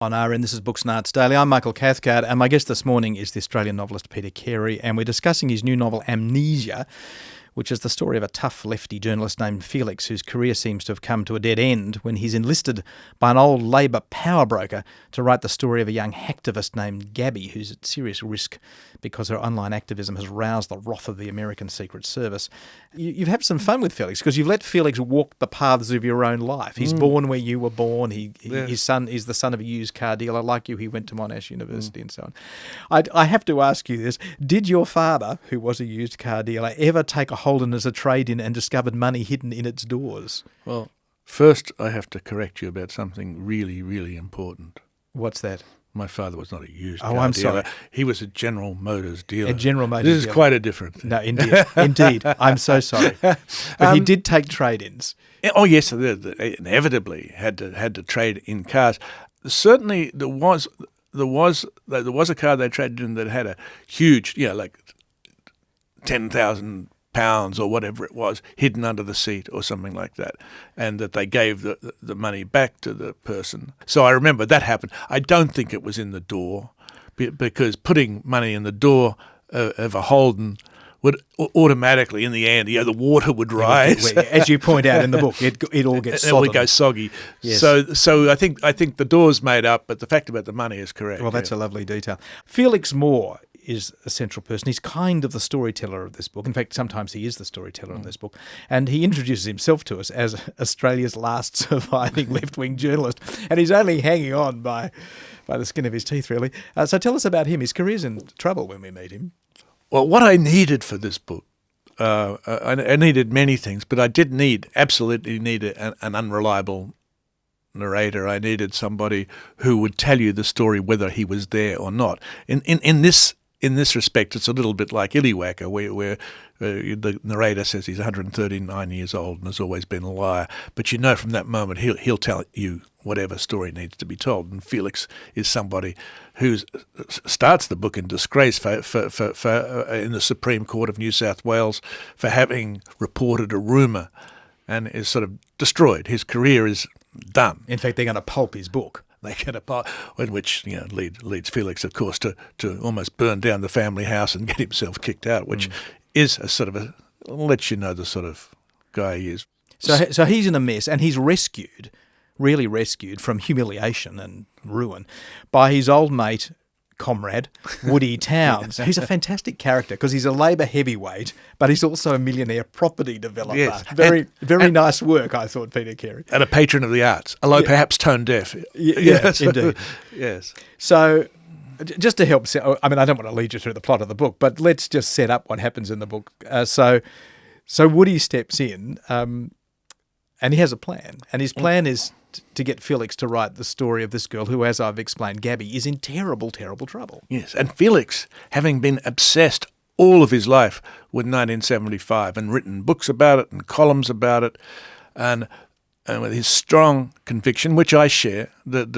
On RN, this is Books and Arts Daily. I'm Michael Cathcart, and my guest this morning is the Australian novelist Peter Carey, and we're discussing his new novel Amnesia, which is the story of a tough lefty journalist named Felix, whose career seems to have come to a dead end when he's enlisted by an old Labor power broker to write the story of a young hacktivist named Gaby, who's at serious risk because her online activism has roused the wrath of the American Secret Service. You've had some fun with Felix because you've let Felix walk the paths of your own life. He's born where you were born. His son is the son of a used car dealer. Like you, he went to Monash University and so on. I have to ask you this. Did your father, who was a used car dealer, ever take a Holden as a trade-in and discovered money hidden in its doors? Well, first I have to correct you about something really, really important. What's that? My father was not a used car I'm dealer. sorry. He was a General Motors dealer. A General Motors This is dealer. quite a different thing. No, indeed. I'm so sorry. But he did take trade-ins. Oh yes, they inevitably had to trade in cars. Certainly, there was a car they traded in that had a huge, like 10,000 pounds or whatever it was hidden under the seat or something like that, and that they gave the money back to the person. So I remember that happened. I don't think it was in the door, because putting money in the door of a Holden would automatically, in the end, the water would rise. As you point out in the book, it all gets sodden. It would go soggy. Yes. So I think the door's made up, but the fact about the money is correct. Well, that's a lovely detail. Felix Moore is a central person. He's kind of the storyteller of this book. In fact, sometimes he is the storyteller of this book. And he introduces himself to us as Australia's last surviving left-wing journalist. And he's only hanging on by the skin of his teeth, really. So tell us about him. His career's in trouble when we meet him. Well, what I needed for this book, I needed many things, but I absolutely need an unreliable narrator. I needed somebody who would tell you the story whether he was there or not. In this respect, it's a little bit like Illywhacker, where the narrator says he's 139 years old and has always been a liar. But from that moment he'll tell you whatever story needs to be told. And Felix is somebody who starts the book in disgrace for in the Supreme Court of New South Wales for having reported a rumour, and is sort of destroyed. His career is done. In fact, they're going to pulp his book. They get apart, in which leads Felix, of course, to almost burn down the family house and get himself kicked out, which is a sort of lets you know the sort of guy he is. So he's in a mess, and he's really rescued from humiliation and ruin by his old mate, comrade, Woody Towns. He's a fantastic character because he's a Labor heavyweight, but he's also a millionaire property developer. Yes. Very nice work, I thought, Peter Carey. And a patron of the arts, although perhaps tone deaf. Yes, indeed. Yes. So just to help, I don't want to lead you through the plot of the book, but let's just set up what happens in the book. So Woody steps in and he has a plan, and his plan is to get Felix to write the story of this girl who, as I've explained, Gaby, is in terrible, terrible trouble. Yes, and Felix, having been obsessed all of his life with 1975 and written books about it and columns about it, and with his strong conviction, which I share, that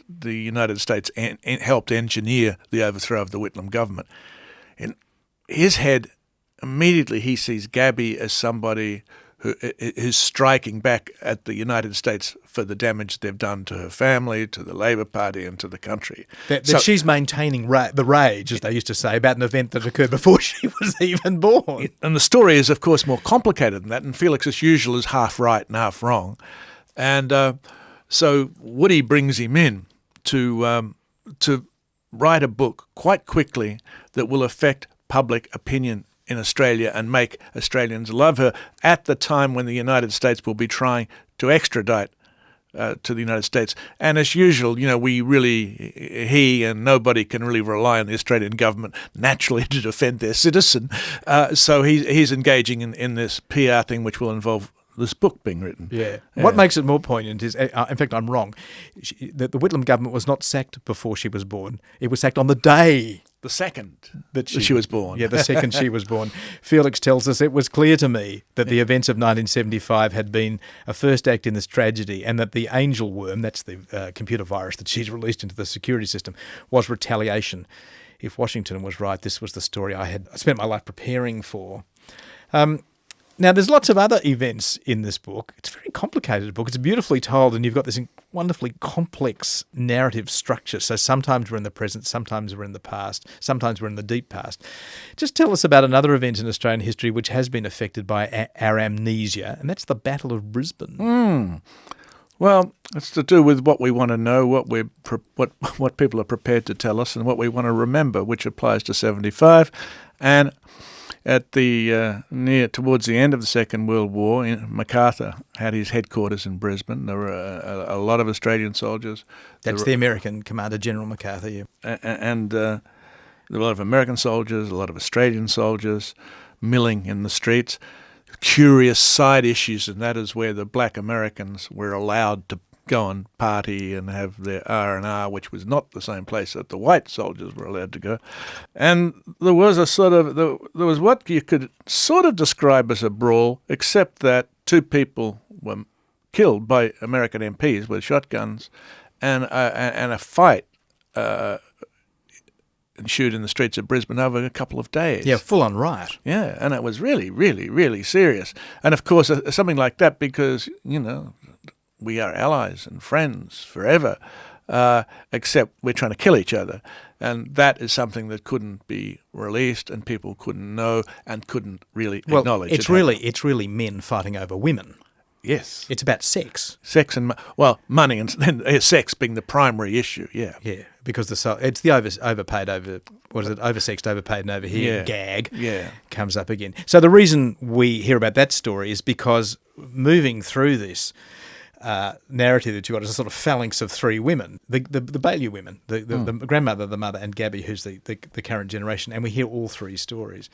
the United States helped engineer the overthrow of the Whitlam government. In his head, immediately he sees Gaby as somebody who's striking back at the United States for the damage they've done to her family, to the Labor Party, and to the country. That she's maintaining the rage, as they used to say, about an event that occurred before she was even born. And the story is, of course, more complicated than that, and Felix, as usual, is half right and half wrong. And so Woody brings him in to write a book quite quickly that will affect public opinion in Australia and make Australians love her at the time when the United States will be trying to extradite to the United States. And as usual, he and nobody can really rely on the Australian government naturally to defend their citizen. So he's engaging in this PR thing which will involve this book being written. Yeah. What makes it more poignant is, in fact, I'm wrong, that the Whitlam government was not sacked before she was born. It was sacked on the day the second that she was born. Yeah, the second she was born. Felix tells us, it was clear to me that the events of 1975 had been a first act in this tragedy, and that the angel worm, that's the computer virus that she's released into the security system, was retaliation. If Washington was right, this was the story I had spent my life preparing for. Now, there's lots of other events in this book. It's a very complicated book. It's beautifully told, and you've got this wonderfully complex narrative structure. So sometimes we're in the present, sometimes we're in the past, sometimes we're in the deep past. Just tell us about another event in Australian history which has been affected by our amnesia, and that's the Battle of Brisbane. Well, it's to do with what we want to know, what people are prepared to tell us, and what we want to remember, which applies to 75. And at the towards the end of the Second World War, MacArthur had his headquarters in Brisbane. There were a lot of Australian soldiers. That's the American Commander General MacArthur, yeah. And there were a lot of American soldiers, a lot of Australian soldiers milling in the streets. Curious side issues, and that is where the black Americans were allowed to go and party and have their R&R, which was not the same place that the white soldiers were allowed to go. And there was there was what you could sort of describe as a brawl, except that two people were killed by American MPs with shotguns, and a fight ensued in the streets of Brisbane over a couple of days. Yeah, full-on riot. Yeah, and it was really, really, really serious. And of course, something like that, because, we are allies and friends forever, except we're trying to kill each other. And that is something that couldn't be released, and people couldn't know and couldn't really acknowledge. It's really men fighting over women. Yes. It's about sex. Sex and, money, and then sex being the primary issue, yeah. Yeah, because it's the overpaid, oversexed, overpaid and over here gag comes up again. So the reason we hear about that story is because moving through this narrative that you got is a sort of phalanx of three women, the Baillieux women, the grandmother, the mother, and Gaby, who's the current generation, and we hear all three stories.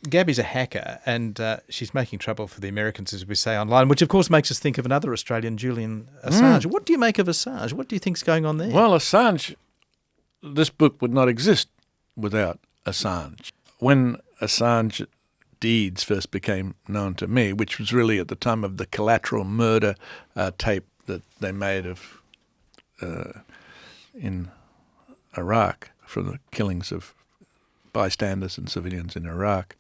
Gaby's a hacker, and she's making trouble for the Americans, as we say online, which of course makes us think of another Australian, Julian Assange. What do you make of Assange? What do you think's going on there? Well, Assange, this book would not exist without Assange. When Assange deeds first became known to me, which was really at the time of the collateral murder tape that they made of in Iraq for the killings of bystanders and civilians in Iraq,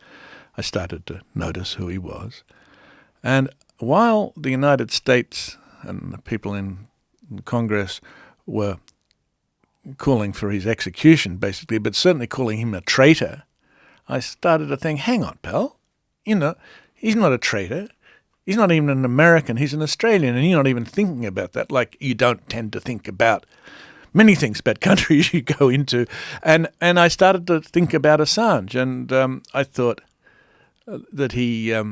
I started to notice who he was. And while the United States and the people in Congress were calling for his execution, basically, but certainly calling him a traitor, I started to think, hang on, pal, he's not a traitor. He's not even an American. He's an Australian, and you're not even thinking about that like you don't tend to think about many things about countries you go into. And I started to think about Assange, and I thought that he I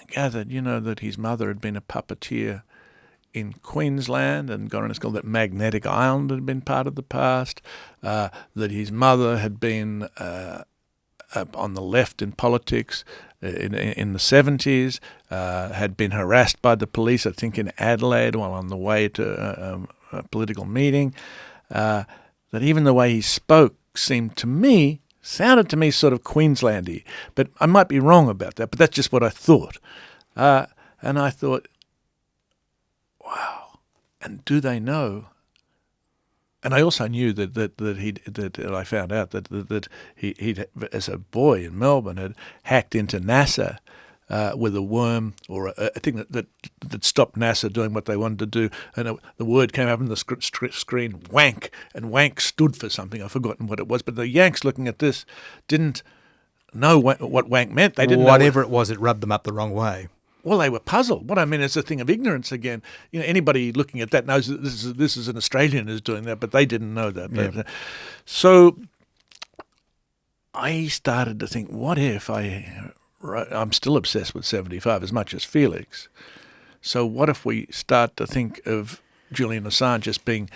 gathered, that his mother had been a puppeteer in Queensland and got on a school, that Magnetic Island had been part of the past, that his mother had been on the left in politics in the 70s, had been harassed by the police, I think in Adelaide, while on the way to a political meeting, that even the way he spoke sounded to me sort of Queenslandy. But I might be wrong about that, but that's just what I thought. And I thought, wow, and do they know? And I also knew that I found out that he as a boy in Melbourne had hacked into NASA with a worm or a thing that stopped NASA doing what they wanted to do, and the word came up on the screen, wank, and wank stood for something. I've forgotten what it was, but the Yanks looking at this didn't know what wank meant. They didn't whatever it was, it rubbed them up the wrong way. Well, they were puzzled. What I mean is a thing of ignorance again. Anybody looking at that knows that this is an Australian who's doing that, but they didn't know that. Yeah. So I started to think, what if I'm still obsessed with 75 as much as Felix. So what if we start to think of Julian Assange as being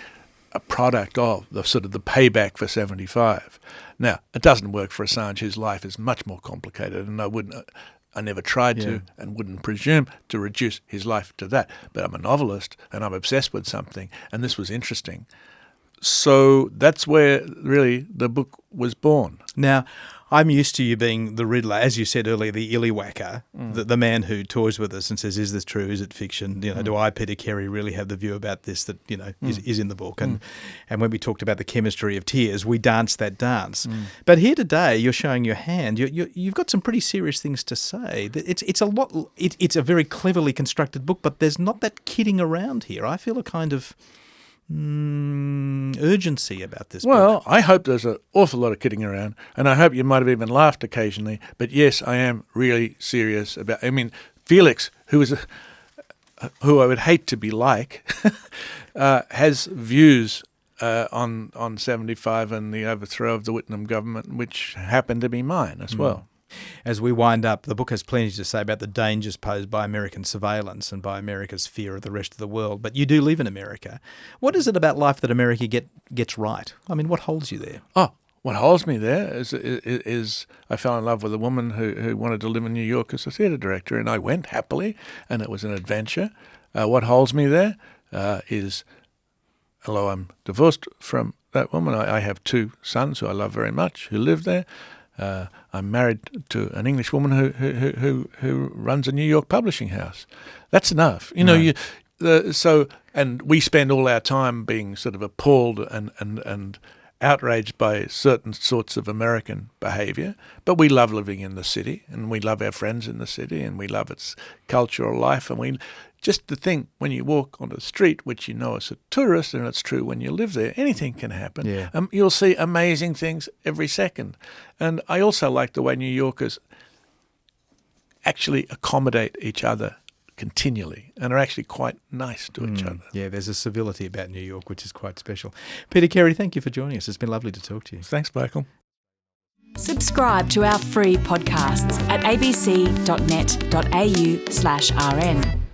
a product of the sort of the payback for 75? Now, it doesn't work for Assange, whose life is much more complicated, and I never tried to and wouldn't presume to reduce his life to that. But I'm a novelist and I'm obsessed with something, and this was interesting. So that's where really the book was born. Now, I'm used to you being the Riddler, as you said earlier, the Illywhacker, the man who toys with us and says, is this true, is it fiction? Do I, Peter Carey, really have the view about this that, is in the book? And when we talked about the chemistry of tears, we danced that dance. But here today, you're showing your hand. You've got some pretty serious things to say. It's a very cleverly constructed book, but there's not that kidding around here. I feel a kind of urgency about this book. Well, I hope there's an awful lot of kidding around, and I hope you might have even laughed occasionally. But yes, I am really serious about. I mean, Felix, who I would hate to be like, has views on 75 and the overthrow of the Whitlam government, which happen to be mine as well. As we wind up, the book has plenty to say about the dangers posed by American surveillance and by America's fear of the rest of the world. But you do live in America. What is it about life that America gets right? I mean, what holds you there? Oh, what holds me there is I fell in love with a woman who wanted to live in New York as a theatre director, and I went happily, and it was an adventure. What holds me there is, although I'm divorced from that woman, I have 2 sons who I love very much, who live there. I'm married to an English woman who runs a New York publishing house. That's enough, and we spend all our time being sort of appalled and outraged by certain sorts of American behaviour. But we love living in the city, and we love our friends in the city, and we love its cultural life, and we. Just to think, when you walk on the street, which you know as a tourist, and it's true when you live there, anything can happen. Yeah. You'll see amazing things every second. And I also like the way New Yorkers actually accommodate each other continually and are actually quite nice to each other. Yeah, there's a civility about New York, which is quite special. Peter Carey, thank you for joining us. It's been lovely to talk to you. Thanks, Michael. Subscribe to our free podcasts at abc.net.au/rn.